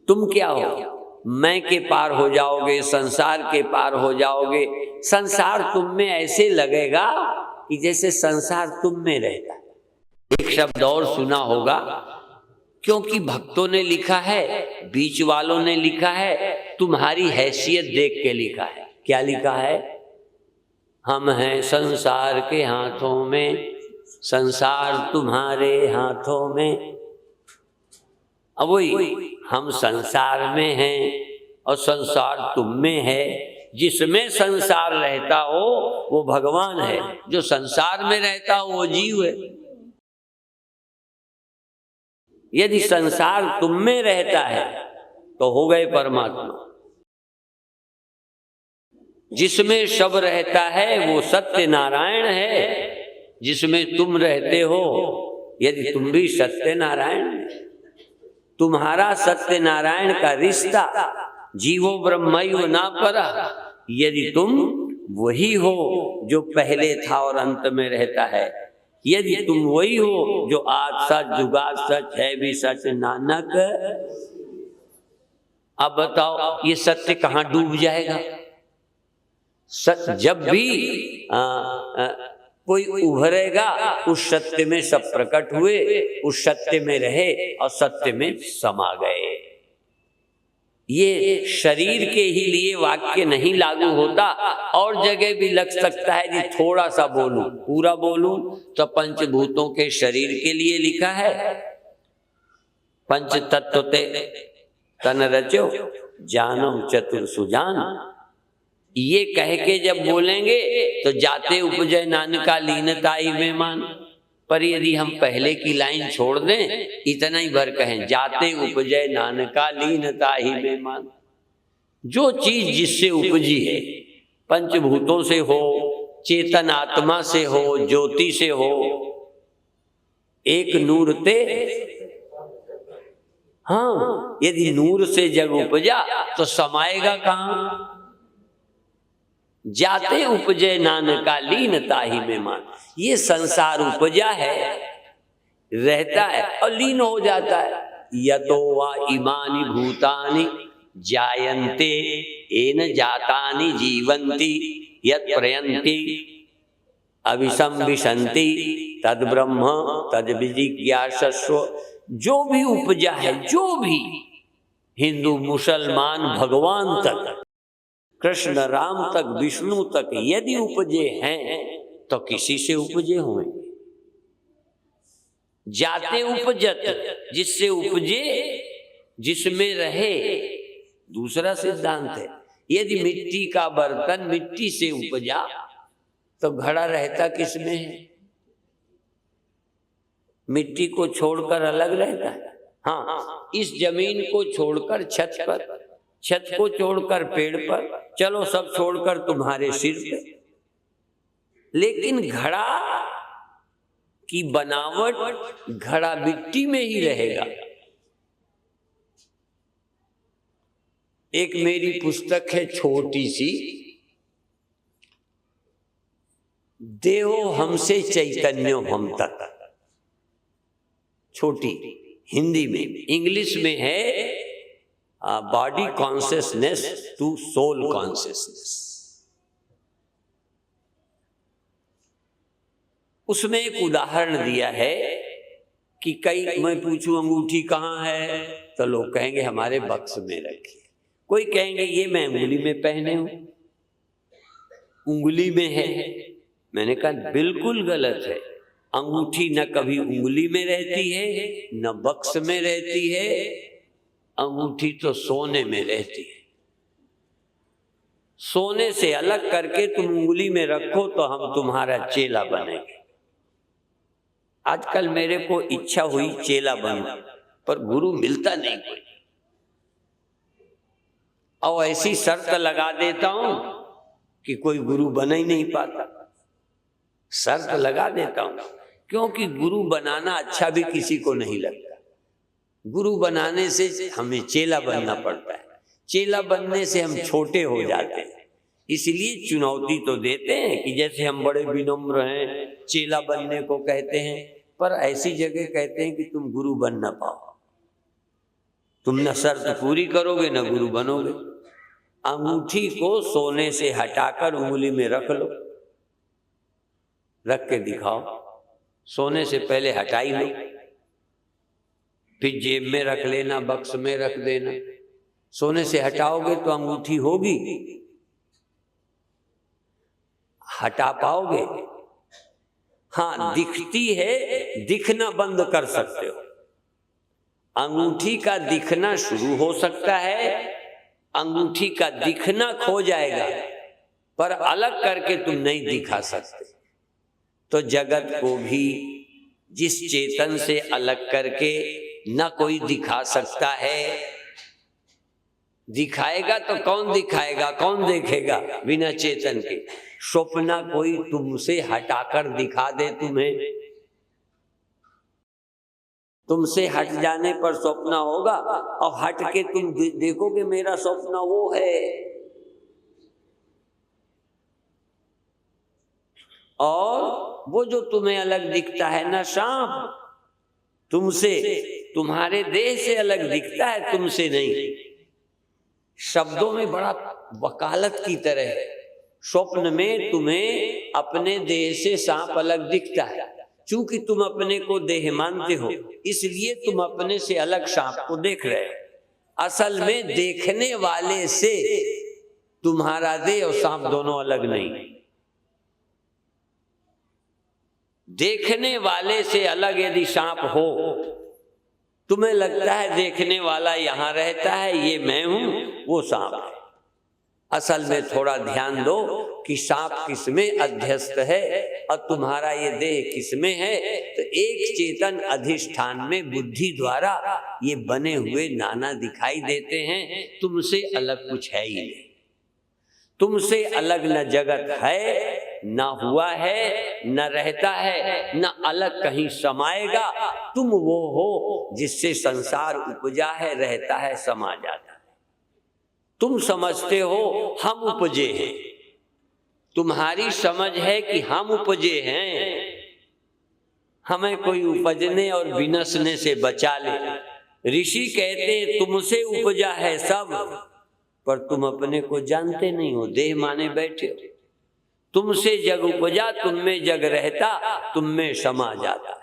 तुम क्या हो? मैं के पार हो जाओगे, संसार के पार हो जाओगे। संसार तुम में ऐसे लगेगा कि जैसे संसार तुम में रहता है। एक शब्द और सुना होगा, क्योंकि भक्तों ने लिखा है, बीच वालों ने लिखा है, तुम्हारी हैसियत देख के लिखा है। क्या लिखा है? हम हैं संसार के हाथों में, संसार तुम्हारे हाथों में। अब वही, हम संसार में हैं और संसार तुम में है। जिसमें संसार रहता हो वो भगवान है, जो संसार में रहता हो वो जीव है। यदि संसार तुम में रहता है तो हो गए परमात्मा। जिसमें सब रहता है वो सत्य नारायण है। जिसमें तुम रहते हो, यदि तुम भी सत्य नारायण, तुम्हारा सत्य नारायण का रिश्ता जीवो ब्रह्मैव ना परा। यदि तुम वही हो जो पहले था और अंत में रहता है, यदि तुम वही हो जो आज सच जुगाद सच है भी सच नानक। अब बताओ ये सत्य कहाँ डूब जाएगा? जब भी कोई उभरेगा उस सत्य में सब प्रकट हुए, उस सत्य में रहे और सत्य में समा गए। ये शरीर के ही लिए वाक्य नहीं लागू होता, और जगह भी लग सकता है कि थोड़ा सा बोलूं, पूरा बोलूं तो पंचभूतों के शरीर के लिए लिखा है। पंच तत्व ते तन रचो जानो चतुर सुजान। ये कह के जब बोलेंगे तो जाते उपजय नानका लीनताई में मान। पर यदि हम पहले की लाइन छोड़ दें, इतना ही भर कहें, जाते उपजय नानका लीनताई में मान। जो चीज जिससे उपजी है, पंचभूतों से हो, चेतन आत्मा से हो, ज्योति से हो, एक नूर ते। हाँ, यदि नूर से जग उपजा तो समाएगा कहां? जाते उपजे नानका लीनता ही में मान। ये संसार उपजा है, रहता है और लीन हो जाता है। यतो वा इमानि भूतानि जायन्ते येन जातानि जीवन्ति यत् प्रयन्ति अभिसंविशन्ति तद ब्रह्म तद विजिज्ञासस्व। जो भी उपजा है, जो भी हिंदू मुसलमान भगवान तक, कृष्ण राम तक, विष्णु तक यदि उपजे हैं तो किसी से उपजे हुए। जाते उपजत, जिससे उपजे जिसमें रहे। दूसरा सिद्धांत है, यदि मिट्टी का बर्तन मिट्टी से उपजा तो घड़ा रहता किसमें है? मिट्टी को छोड़कर अलग रहता है। हाँ, इस जमीन को छोड़कर छत पर, छत को छोड़कर पेड़ पर, चलो सब छोड़कर तुम्हारे सिर पे। लेकिन घड़ा की बनावट, घड़ा मिट्टी में ही रहेगा। एक मेरी पुस्तक है छोटी सी, देहो हमसे चैतन्यो हम तक, छोटी, हिंदी में। इंग्लिश में है body consciousness to soul consciousness. उसमें एक उदाहरण दिया है कि कई, मैं पूछूं अंगूठी कहाँ है तो लोग कहेंगे हमारे बक्स में रखी। कोई कहेंगे ये मैं उंगली में पहने हूं, उंगली में है। मैंने कहा बिल्कुल गलत है। अंगूठी न कभी उंगली में रहती है न बक्स में रहती है। अंगूठी तो सोने में रहती है। सोने से अलग करके तुम उंगली में रखो तो हम तुम्हारा चेला बनेंगे। आजकल मेरे को इच्छा हुई चेला बनूं, पर गुरु मिलता नहीं कोई। और ऐसी शर्त लगा देता हूं कि कोई गुरु बना ही नहीं पाता। शर्त लगा देता हूं क्योंकि गुरु बनाना अच्छा भी किसी को नहीं लगता। गुरु बनाने से हमें चेला बनना पड़ता है। चेला बनने से हम छोटे हो जाते हैं। इसलिए चुनौती तो देते हैं कि जैसे हम बड़े विनम्र हैं, चेला बनने को कहते हैं, पर ऐसी जगह कहते हैं कि तुम गुरु बन ना पाओ। तुम न शर्त पूरी करोगे न गुरु बनोगे। अंगूठी को सोने से हटाकर उंगली में रख लो, रख के दिखाओ। सोने से पहले हटाई लो, फिर जेब में रख लेना, बक्स में रख देना। सोने से हटाओगे तो अंगूठी होगी, हटा पाओगे? हाँ, दिखती है, दिखना बंद कर सकते हो। अंगूठी का दिखना शुरू हो सकता है, अंगूठी का दिखना खो जाएगा, पर अलग करके तुम नहीं दिखा सकते। तो जगत को भी जिस चेतन से अलग करके न कोई दिखा सकता है, दिखाएगा तो कौन दिखाएगा, कौन देखेगा बिना चेतन के? स्वप्न कोई तुमसे हटाकर दिखा दे तुम्हें, तुमसे हट जाने पर स्वप्न होगा, और हट के तुम देखोगे मेरा स्वप्न वो है। और वो जो तुम्हें अलग दिखता है ना, सांप तुमसे, तुम्हारे देह से अलग दिखता है, तुमसे नहीं। शब्दों में बड़ा वकालत की तरह है। स्वप्न में तुम्हें अपने देह से सांप अलग दिखता है, चूंकि तुम अपने को देह मानते हो, इसलिए तुम अपने से अलग सांप को देख रहे हो। असल में देखने वाले से तुम्हारा देह और सांप दोनों अलग नहीं। देखने वाले से अलग यदि सांप हो, तुम्हें लगता है देखने वाला यहां रहता है, ये मैं हूं, वो सांप है। असल में थोड़ा ध्यान दो कि सांप किसमें अध्यस्त है और तुम्हारा ये देह किसमें है। तो एक चेतन अधिष्ठान में बुद्धि द्वारा ये बने हुए नाना दिखाई देते हैं, तुमसे अलग कुछ है ही नहीं। तुमसे अलग न जगत है, न हुआ है, न रहता है, न अलग कहीं समाएगा। तुम वो हो जिससे संसार उपजा है, रहता है, समा जाता है। तुम समझते हो हम उपजे हैं, तुम्हारी समझ है कि हम उपजे हैं, हमें कोई उपजने और विनसने से बचा ले। ऋषि कहते हैं तुमसे उपजा है सब, पर तुम अपने को जानते नहीं हो, देह माने बैठे हो। तुमसे जग उपजा, तुम में जग रहता, तुम में समा जाता है।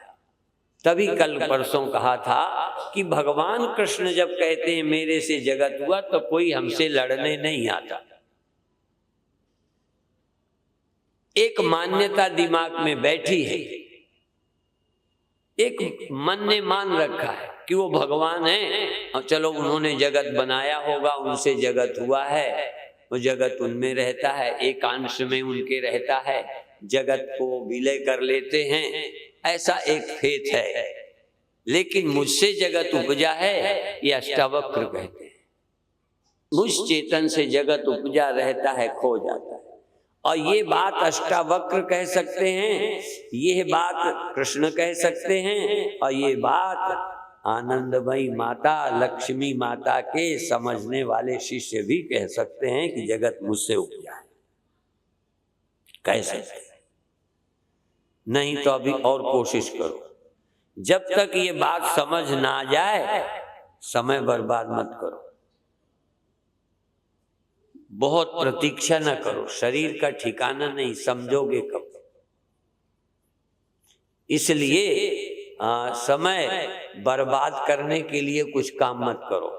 तभी कल परसों कहा था कि भगवान कृष्ण जब कहते हैं मेरे से जगत हुआ, तो कोई हमसे लड़ने नहीं आता। एक मान्यता दिमाग में बैठी है, एक मन ने मान रखा है कि वो भगवान है, और चलो उन्होंने जगत बनाया होगा, उनसे जगत हुआ है, वो जगत उनमें रहता है, एक अंश में उनके रहता है, जगत को विलय कर लेते हैं, ऐसा एक फेथ है। लेकिन मुझसे जगत उपजा है, ये अष्टावक्र कहते हैं। मुझ चेतन से जगत उपजा, रहता है, खो जाता है। और ये बात अष्टावक्र कह सकते हैं, ये बात कृष्ण कह सकते हैं, और ये बात आनंदमयी माता, लक्ष्मी माता के समझने वाले शिष्य भी कह सकते हैं कि जगत मुझसे उपजा है। कह सकते हैं, नहीं तो अभी और कोशिश करो। जब तक ये बात समझ ना जाए, समय बर्बाद मत करो, बहुत प्रतीक्षा न करो, शरीर का ठिकाना नहीं, समझोगे कब। इसलिए समय बर्बाद करने के लिए कुछ काम मत करो।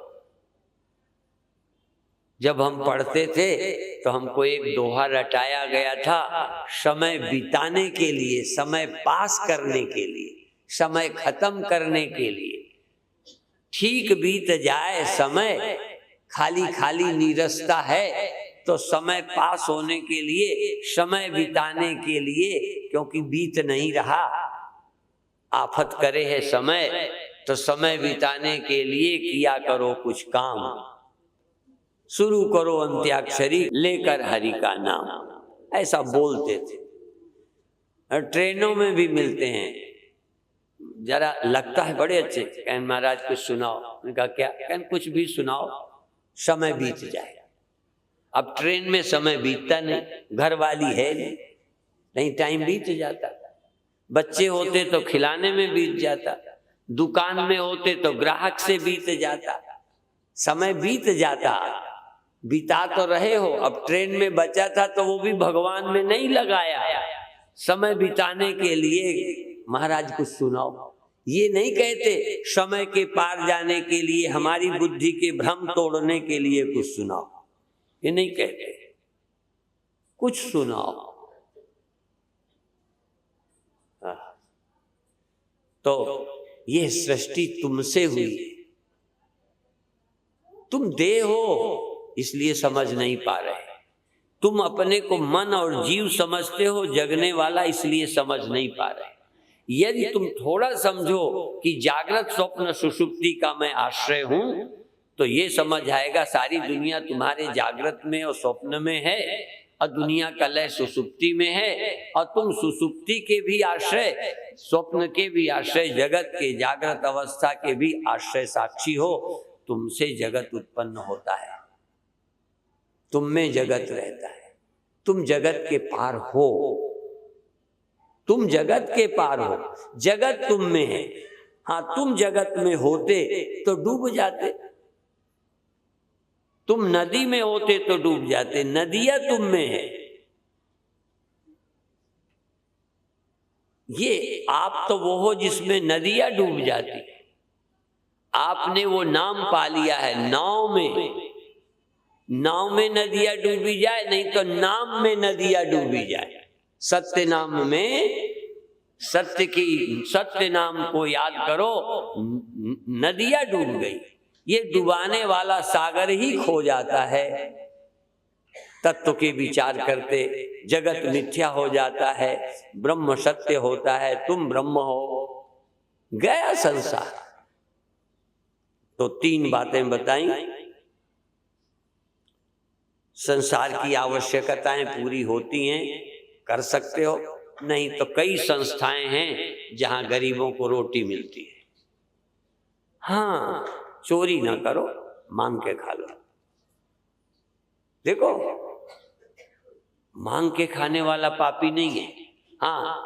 जब हम पढ़ते थे तो हमको एक दोहा रटाया गया था, समय बिताने के लिए, समय पास करने के लिए, समय खत्म करने के लिए। ठीक बीत जाए समय, खाली खाली नीरसता है, तो समय पास होने के लिए, समय बिताने के लिए, क्योंकि बीत नहीं रहा, आफत करे है समय, तो समय बिताने के लिए किया करो कुछ काम। शुरू करो अंत्याक्षरी लेकर हरि का नाम, ऐसा बोलते थे। और ट्रेनों में भी मिलते हैं, जरा लगता है बड़े अच्छे, कहन महाराज कुछ सुनाओ। मैंने कहा क्या? कहन कुछ भी सुनाओ, समय बीत जाए। अब ट्रेन में समय बीतता नहीं, घर वाली है नहीं, टाइम बीत जाता। बच्चे होते तो खिलाने में बीत जाता, दुकान में होते तो ग्राहक से बीत जाता, समय बीत जाता, बिता तो रहे हो, अब ट्रेन में बचा था तो वो भी भगवान में नहीं लगाया, समय बिताने के लिए। महाराज कुछ सुनाओ। ये नहीं कहते समय के पार जाने के लिए, हमारी बुद्धि के भ्रम तोड़ने के लिए कुछ सुनाओ, ये नहीं कहते, कुछ सुनाओ। तो ये सृष्टि तुमसे हुई, तुम देह हो इसलिए समझ नहीं पा रहे, तुम अपने को मन और जीव समझते हो, जगने वाला, इसलिए समझ नहीं पा रहे। यदि तुम थोड़ा समझो कि जागृत स्वप्न सुषुप्ति का मैं आश्रय हूं, तो ये समझ आएगा सारी दुनिया तुम्हारे जागृत में और स्वप्न में है, और दुनिया का लय सुषुप्ति में है, और तुम सुषुप्ति के भी आश्रय, स्वप्न के भी आश्रय, जगत के जागृत अवस्था के भी आश्रय साक्षी हो। तुमसे जगत उत्पन्न होता है, तुम में जगत रहता है, तुम जगत के पार हो, तुम जगत के पार हो, जगत तुम में है। हाँ, तुम जगत में होते तो डूब जाते, तुम नदी में होते तो डूब जाते, नदियां तुम में है। ये आप तो वो हो जिसमें नदियां डूब जाती, आपने वो नाम पा लिया है नाव में, नाव में नदियां डूबी जाए, नहीं तो नाम में नदियां डूबी जाए। सत्य नाम में, सत्य नाम को याद करो, नदियां डूब गई। ये डुबाने वाला सागर ही खो जाता है। तत्व के विचार करते जगत मिथ्या हो जाता है, ब्रह्म सत्य होता है, तुम ब्रह्म हो, गया संसार। तो 3 बातें बताई। संसार की आवश्यकताएं पूरी होती हैं, कर सकते हो, नहीं तो कई संस्थाएं हैं जहां गरीबों को रोटी मिलती है। हाँ, चोरी ना करो, मांग के खा लो। देखो, मांग के खाने वाला पापी नहीं है। हाँ,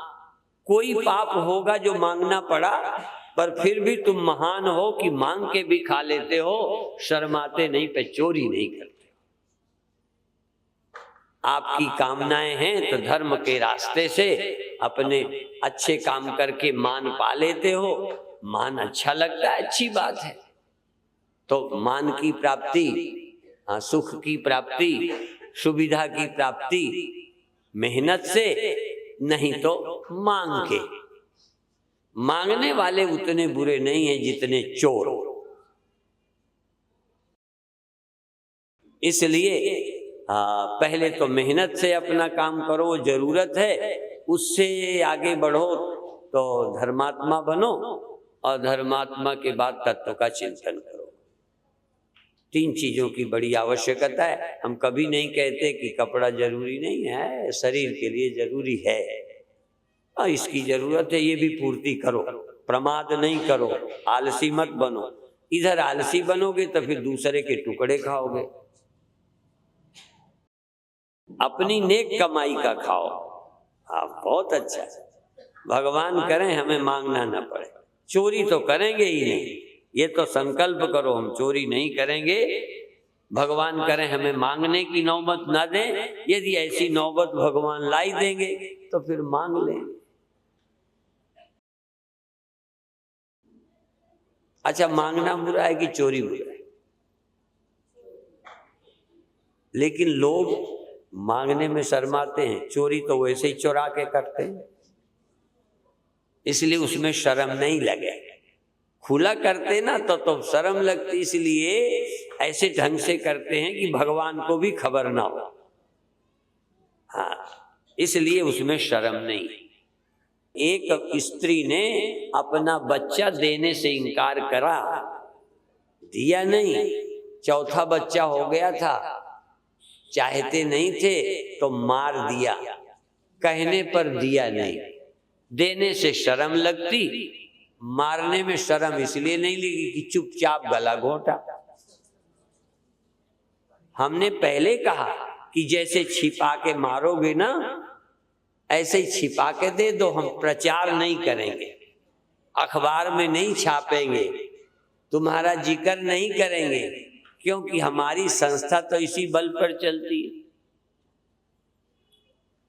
कोई पाप होगा जो मांगना पड़ा, पर फिर भी तुम महान हो कि मांग के भी खा लेते हो, शर्माते नहीं, पे चोरी नहीं करते। आपकी कामनाएं हैं तो धर्म के रास्ते से अपने अच्छे काम करके मान पा लेते हो, मान अच्छा लगता है, अच्छी बात है। तो मान की प्राप्ति, सुख की प्राप्ति, सुविधा की प्राप्ति मेहनत से, नहीं तो मांग के। मांगने वाले उतने बुरे नहीं हैं जितने चोर। इसलिए पहले तो मेहनत से अपना काम करो, जरूरत है, उससे आगे बढ़ो तो धर्मात्मा बनो, और धर्मात्मा के बाद तत्व का चिंतन करो। 3 चीजों की बड़ी आवश्यकता है। हम कभी नहीं कहते कि कपड़ा जरूरी नहीं है, शरीर के लिए जरूरी है, और इसकी जरूरत है, ये भी पूर्ति करो, प्रमाद नहीं करो, आलसी मत बनो। इधर आलसी बनोगे तो फिर दूसरे के टुकड़े खाओगे। अपनी नेक कमाई का खाओ। हाँ, बहुत अच्छा, भगवान करें हमें मांगना ना पड़े। चोरी तो करेंगे ही नहीं, ये तो संकल्प करो हम चोरी नहीं करेंगे। भगवान करें हमें मांगने की नौबत ना दें। यदि ऐसी नौबत भगवान लाई देंगे तो फिर मांग लेंगे। अच्छा, मांगना बुरा है कि चोरी बुरा है? लेकिन लोग मांगने में शर्माते हैं, चोरी तो वैसे ही चुरा के करते हैं, इसलिए उसमें शर्म नहीं लगे। खुला करते ना तो शर्म लगती, इसलिए ऐसे ढंग से करते हैं कि भगवान को भी खबर ना हो। हाँ, इसलिए उसमें शर्म नहीं। एक स्त्री ने अपना बच्चा देने से इनकार करा, दिया नहीं। चौथा बच्चा हो गया था, चाहते नहीं थे तो मार दिया, कहने पर दिया नहीं। देने से शर्म लगती, मारने में शर्म इसलिए नहीं लगी कि चुपचाप गला घोटा। हमने पहले कहा कि जैसे छिपा के मारोगे ना, ऐसे ही छिपा के दे दो। हम प्रचार नहीं करेंगे, अखबार में नहीं छापेंगे, तुम्हारा जिक्र नहीं करेंगे, क्योंकि हमारी संस्था तो इसी बल पर चलती है।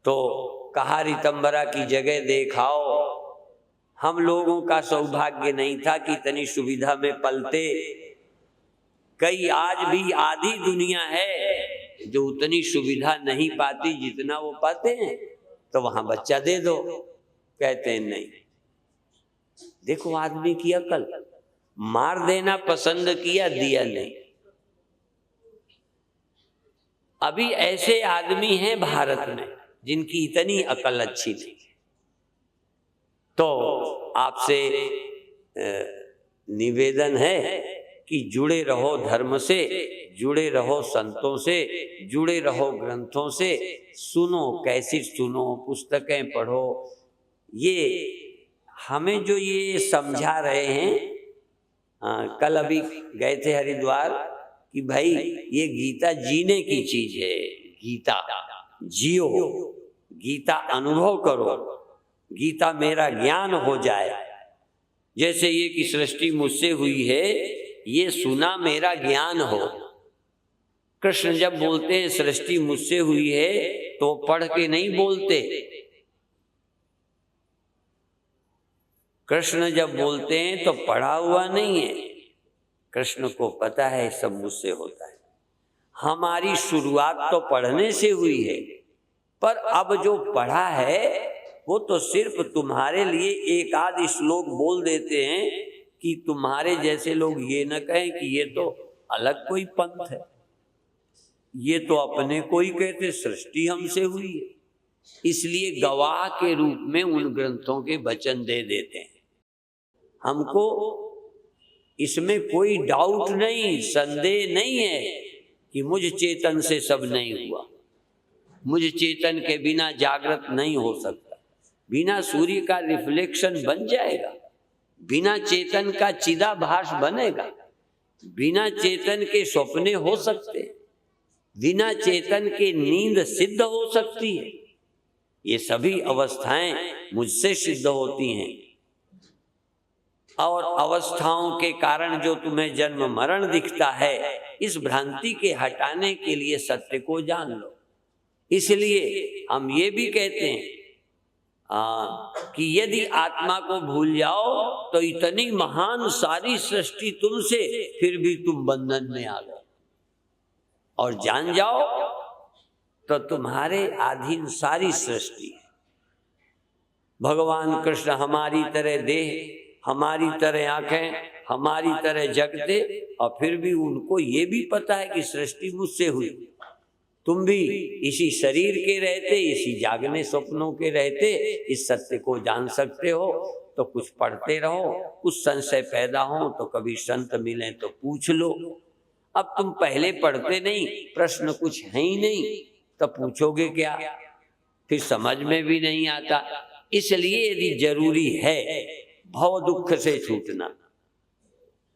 तो कहा ऋतंबरा की जगह देखाओ, हम लोगों का सौभाग्य नहीं था कि इतनी सुविधा में पलते। कई आज भी आधी दुनिया है जो उतनी सुविधा नहीं पाती जितना वो पाते हैं, तो वहां बच्चा दे दो, कहते हैं नहीं। देखो आदमी की अकल, मार देना पसंद किया, दिया नहीं। अभी ऐसे आदमी हैं भारत में जिनकी इतनी अकल अच्छी नहीं। तो आपसे निवेदन है कि जुड़े रहो धर्म से, जुड़े रहो संतों से, जुड़े रहो ग्रंथों से, सुनो कैसेट सुनो, पुस्तकें पढ़ो। ये हमें जो ये समझा रहे हैं, कल अभी गए थे हरिद्वार कि भाई ये गीता जीने की चीज है, गीता जियो, गीता अनुभव करो, गीता मेरा ज्ञान हो जाए। जैसे ये कि सृष्टि मुझसे हुई है, ये सुना मेरा ज्ञान हो। कृष्ण जब बोलते हैं सृष्टि मुझसे हुई है तो पढ़ के नहीं बोलते। कृष्ण जब बोलते हैं तो पढ़ा हुआ नहीं है, कृष्ण को पता है सब मुझसे होता है। हमारी शुरुआत तो पढ़ने से हुई है, पर अब जो पढ़ा है वो तो सिर्फ तुम्हारे लिए एक आध श्लोक बोल देते हैं कि तुम्हारे जैसे लोग ये न कहें कि ये तो अलग कोई पंथ है, ये तो अपने को ही कहते सृष्टि हमसे हुई है। इसलिए गवाह के रूप में उन ग्रंथों के वचन दे देते हैं। हमको इसमें कोई डाउट नहीं, संदेह नहीं है कि मुझ चेतन से सब नहीं हुआ, मुझ चेतन के बिना जागृत नहीं हो सकता, बिना सूर्य का रिफ्लेक्शन बन जाएगा, बिना चेतन का चिदाभास बनेगा, बिना चेतन के सपने हो सकते, बिना चेतन के नींद सिद्ध हो सकती है। ये सभी अवस्थाएं मुझसे सिद्ध होती हैं। और अवस्थाओं के कारण जो तुम्हें जन्म मरण दिखता है, इस भ्रांति के हटाने के लिए सत्य को जान लो। इसलिए हम ये भी कहते हैं कि यदि आत्मा को भूल जाओ तो इतनी महान सारी सृष्टि तुमसे, फिर भी तुम बंधन में आ गए। और जान जाओ तो तुम्हारे अधीन सारी सृष्टि। भगवान कृष्ण हमारी तरह देह, हमारी तरह आंखें, हमारी तरह जगते, और फिर भी उनको ये भी पता है कि सृष्टि मुझसे हुई। तुम भी इसी शरीर के रहते, इसी जागने स्वप्नों के रहते इस सत्य को जान सकते हो। तो कुछ पढ़ते रहो, कुछ संशय पैदा हो तो कभी संत मिले तो पूछ लो। अब तुम पहले पढ़ते नहीं, प्रश्न कुछ है ही नहीं, तो पूछोगे क्या, फिर समझ में भी नहीं आता। इसलिए यदि जरूरी है भव दुख से छूटना।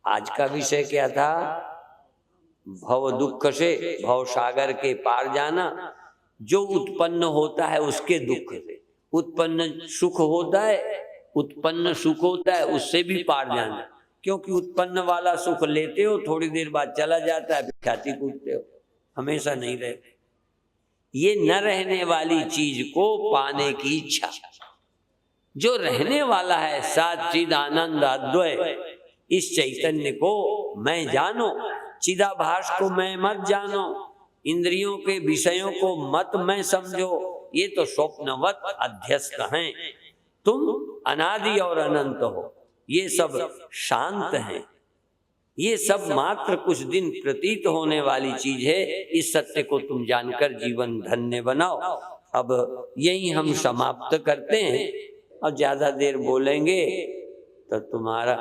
आज का विषय क्या था? भव दुख से, भव सागर के पार जाना। जो उत्पन्न होता है उसके दुख से, उत्पन्न सुख होता है, उत्पन्न सुख होता है, उससे भी पार जाना। क्योंकि उत्पन्न वाला सुख लेते हो, थोड़ी देर बाद चला जाता है, ख्याति कूदते हो, हमेशा नहीं रहते। ये न रहने वाली चीज को पाने की इच्छा। जो रहने वाला है सच्चिद आनंद अद्वय, इस चैतन्य को मैं जानो, चिदाभास को मैं मत जानो, इंद्रियों के विषयों को मत मैं समझो। ये तो स्वप्नवत अध्यस्त हैं, तुम अनादि और अनंत हो। ये सब शांत हैं, ये सब मात्र कुछ दिन प्रतीत होने वाली चीज है। इस सत्य को तुम जानकर जीवन धन्य बनाओ। अब यही हम समाप्त करते हैं। अब ज्यादा देर बोलेंगे तो तुम्हारा,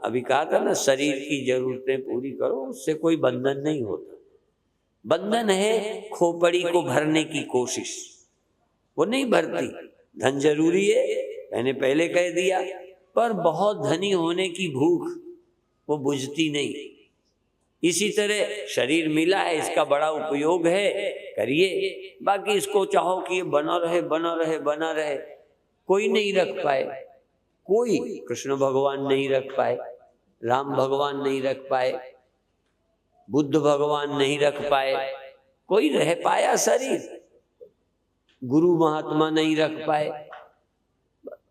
अभी कहा था ना, शरीर की जरूरतें पूरी करो, उससे कोई बंधन नहीं होता। बंधन है खोपड़ी को भरने की कोशिश, वो नहीं भरती। धन जरूरी है, मैंने पहले कह दिया, पर बहुत धनी होने की भूख वो बुझती नहीं। इसी तरह शरीर मिला है, इसका बड़ा उपयोग है, करिए। बाकी इसको चाहो कि ये बना रहे बना रहे बना रहे, कोई नहीं रख पाए। कोई, कृष्ण भगवान नहीं रख पाए, राम भगवान नहीं रख पाए, बुद्ध भगवान नहीं रख पाए, कोई रह पाया शरीर, गुरु महात्मा नहीं रख पाए,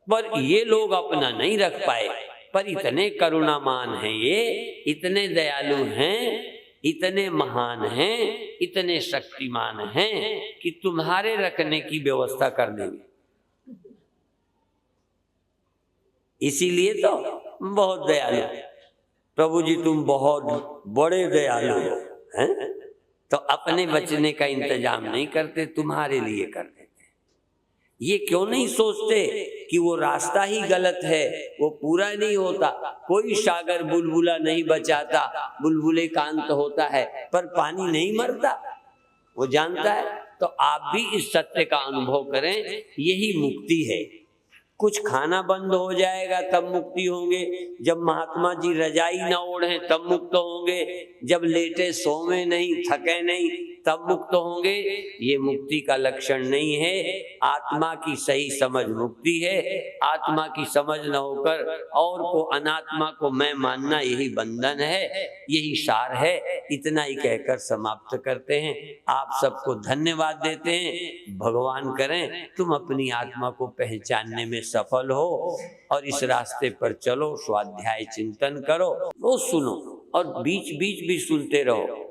पर ये लोग अपना नहीं रख पाए। पर इतने करुणामान हैं, ये इतने दयालु हैं, इतने महान हैं, इतने शक्तिमान हैं कि तुम्हारे रखने की व्यवस्था कर देंगे। इसीलिए तो बहुत दयालु प्रभु जी, तुम बहुत बड़े दयालु हो, हैं? तो अपने बचने का इंतजाम नहीं करते, तुम्हारे लिए कर देते। ये क्यों नहीं सोचते कि वो रास्ता ही गलत है, वो पूरा नहीं होता। कोई सागर बुलबुला नहीं बचाता, बुलबुले का अंत होता है, पर पानी नहीं मरता, वो जानता है। तो आप भी इस सत्य का अनुभव करें, यही मुक्ति है। कुछ खाना बंद हो जाएगा तब मुक्ति होंगे, जब महात्मा जी रजाई न ओढ़े तब मुक्त होंगे, जब लेटे सोवे नहीं, थके नहीं, तब मुक्त होंगे। ये मुक्ति का लक्षण नहीं है। आत्मा की सही समझ मुक्ति है। आत्मा की समझ न होकर और को अनात्मा को मैं मानना, यही बंधन है, यही सार है। इतना ही कहकर समाप्त करते हैं। आप सबको धन्यवाद देते हैं। भगवान करें तुम अपनी आत्मा को पहचानने में सफल हो और इस रास्ते पर चलो, स्वाध्याय चिंतन करो, रोज सुनो और बीच बीच भी सुनते रहो।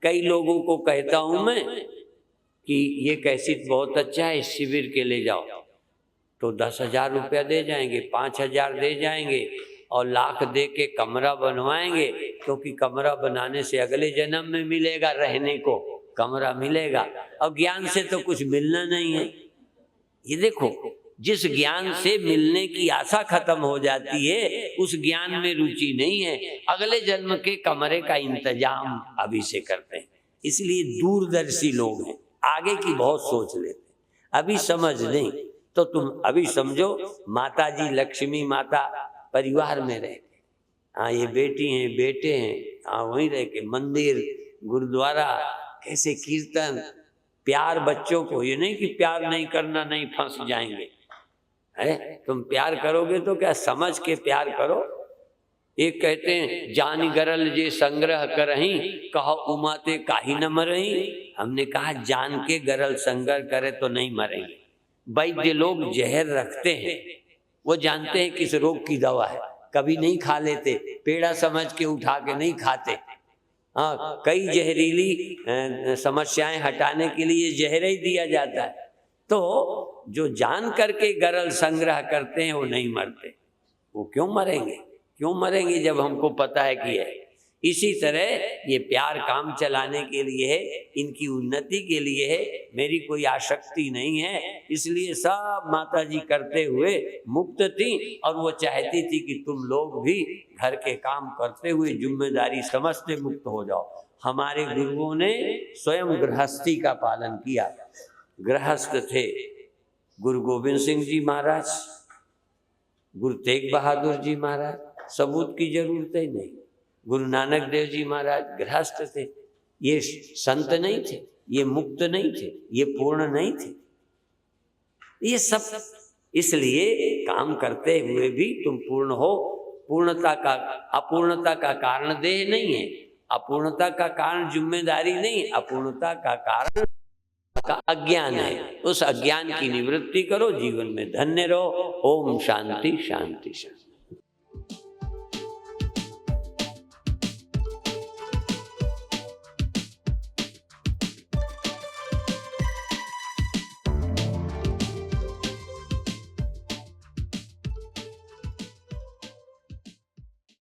कई लोगों को कहता हूं मैं कि ये कैसेट बहुत अच्छा है, शिविर के ले जाओ, तो 10,000 रुपया दे जाएंगे, 5,000 दे जाएंगे और लाख दे के कमरा बनवाएंगे, क्योंकि कमरा बनाने से अगले जन्म में मिलेगा, रहने को कमरा मिलेगा। और ज्ञान से तो कुछ मिलना नहीं है। ये देखो, जिस ज्ञान से मिलने की आशा खत्म हो जाती है, उस ज्ञान में रुचि नहीं है। अगले जन्म के कमरे का इंतजाम अभी से करते हैं। इसलिए दूरदर्शी लोग हैं, आगे की बहुत सोच लेते हैं। अभी समझ नहीं तो तुम अभी समझो, माता जी लक्ष्मी माता परिवार में रहते, हाँ ये बेटी हैं बेटे हैं, हाँ वहीं रह के मंदिर गुरुद्वारा, कैसे कीर्तन, प्यार बच्चों को। ये नहीं कि प्यार नहीं करना, नहीं फंस जाएंगे, है? तुम प्यार करोगे तो क्या समझ के प्यार करो। एक कहते हैं जानी गरल जे संग्रह करही, कहो उमाते काहे न मरही। हमने कहा जान के गरल संग्रह करे तो नहीं मरेंगे। वैद्य लोग जहर रखते हैं, वो जानते हैं किस रोग की दवा है, कभी नहीं खा लेते, पेड़ा समझ के उठा के नहीं खाते। हाँ, कई जहरीली समस्याएं हटाने के लिए जहर ही दिया जाता है। तो जो जान करके गरल संग्रह करते हैं वो नहीं मरते। वो क्यों मरेंगे? क्यों मरेंगे जब हमको पता है कि है। इसी तरह ये प्यार काम चलाने के लिए है, इनकी उन्नति के लिए है, मेरी कोई आसक्ति नहीं है। इसलिए सब माता जी करते हुए मुक्त थी और वो चाहती थी कि तुम लोग भी घर के काम करते हुए जिम्मेदारी समझते मुक्त हो जाओ। हमारे गुरुओं ने स्वयं गृहस्थी का पालन किया। गृहस्थ थे गुरु गोविंद सिंह जी महाराज, गुरु तेग बहादुर जी महाराज, सबूत की जरूरत ही नहीं। गुरु नानक देव जी महाराज गृहस्थ थे। ये संत नहीं थे, ये मुक्त नहीं थे, ये पूर्ण नहीं थे। ये सब इसलिए काम करते हुए भी तुम पूर्ण हो। पूर्णता का, अपूर्णता का कारण देह नहीं है, अपूर्णता का कारण जिम्मेदारी नहीं, अपूर्णता का कारण का अज्ञान है। उस अज्ञान की निवृत्ति करो, जीवन में धन्य रहो। ओम शांति शांति शांति।